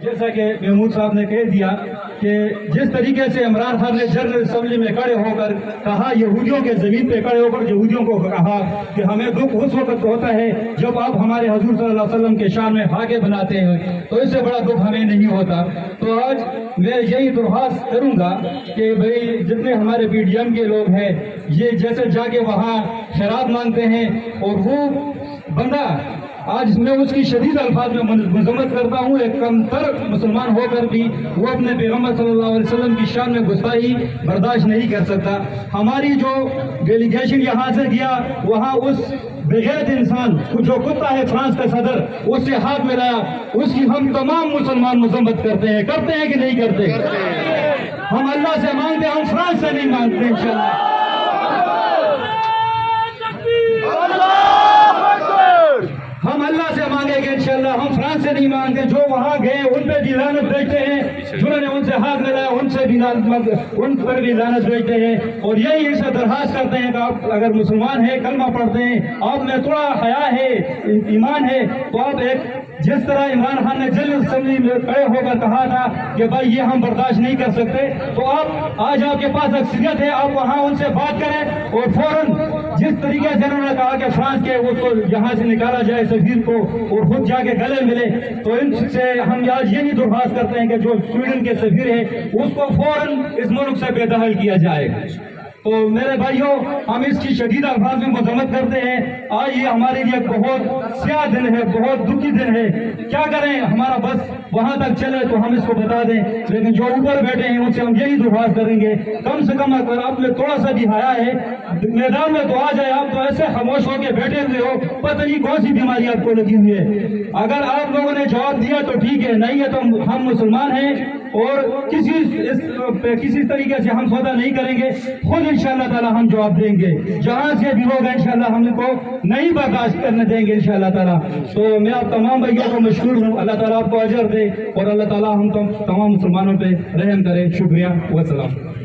جیسا کہ محمود صاحب نے کہہ دیا کہ جس طریقے سے عمران خان نے جنرل اسمبلی میں کھڑے ہو کر کہا، یہودیوں کے زمین پہ کھڑے ہو کر یہودیوں کو کہا کہ ہمیں دکھ اس وقت ہوتا ہے جب آپ ہمارے حضور صلی اللہ علیہ وسلم کے شان میں بھاگے بناتے ہیں، تو اس سے بڑا دکھ ہمیں نہیں ہوتا۔ تو آج میں یہی درخواست کروں گا کہ بھئی جتنے ہمارے پی ڈی ایم کے لوگ ہیں، یہ جیسے جا کے وہاں خیرات مانگتے ہیں، اور وہ بندہ آج میں اس کی شدید الفاظ میں مذمت کرتا ہوں، ایک کمتر مسلمان ہو کر بھی وہ اپنے پیغمبر صلی اللہ علیہ وسلم کی شان میں گستاخی برداشت نہیں کر سکتا۔ ہماری جو ڈیلیگیشن یہاں سے گیا، وہاں اس بغیرت انسان جو کتا ہے فرانس کا صدر، اس سے ہاتھ ملایا، اس کی ہم تمام مسلمان مذمت کرتے ہیں کہ نہیں کرتے؟ ہم اللہ سے مانگتے ہیں، ہم فرانس سے نہیں مانگتے انشاءاللہ۔ ہم اللہ سے مانگیں گے انشاءاللہ، ہم فرانس سے نہیں مانگتے۔ جو وہاں گئے ان پہ بھی لعنت بھیجتے ہیں، جنہوں نے ان سے ہاتھ ملایا ان پر بھی لعنت بھیجتے ہیں، اور یہی ان سے درخواست کرتے ہیں کہ آپ اگر مسلمان ہیں، کلمہ پڑھتے ہیں، آپ میں تھوڑا حیا ہے، ایمان ہے، تو آپ ایک جس طرح عمران خان نے جنرل اسمبلی میں کھڑے ہو کر کہا تھا کہ بھائی یہ ہم برداشت نہیں کر سکتے، تو آپ آج آپ کے پاس اکثریت ہے، آپ وہاں ان سے بات کریں، اور فوراً جس طریقے سے انہوں نے کہا کہ فرانس کے وہ کو یہاں سے نکالا جائے سفیر کو، اور خود جا کے گلے ملے، تو ان سے ہم آج یہی درخواست کرتے ہیں کہ جو سویڈن کے سفیر ہے اس کو فوراً اس ملک سے بے دخل کیا جائے۔ تو میرے بھائیوں، ہم اس کی شدید الفاظ میں مذمت کرتے ہیں۔ آج یہ ہمارے لیے بہت سیاہ دن ہے، بہت دکھی دن ہے۔ کیا کریں، ہمارا بس وہاں تک چلے تو ہم اس کو بتا دیں، لیکن جو اوپر بیٹھے ہیں ان سے ہم یہی درخواست کریں گے، کم سے کم اگر آپ میں تھوڑا سا بھی حیا ہے، میدان میں تو آ جائے۔ آپ تو ایسے خاموش ہو کے بیٹھے ہوئے ہو، پتہ نہیں کون سی بیماری آپ کو لگی ہوئی ہے۔ اگر آپ لوگوں نے جواب دیا تو ٹھیک ہے، نہیں ہے تو ہم مسلمان ہیں، اور کسی طریقے سے ہم سودا نہیں کریں گے، خود انشاءاللہ تعالی ہم جواب دیں گے۔ جہاں سے بھی ہوگا انشاءاللہ ہم کو نہیں برداشت کرنے دیں گے انشاءاللہ تعالی۔ تو میں آپ تمام بھائیوں کو مشکور ہوں، اللہ تعالیٰ آپ کو اجر دے، اور اللہ تعالیٰ ہم تمام مسلمانوں پہ رحم کرے۔ شکریہ، والسلام۔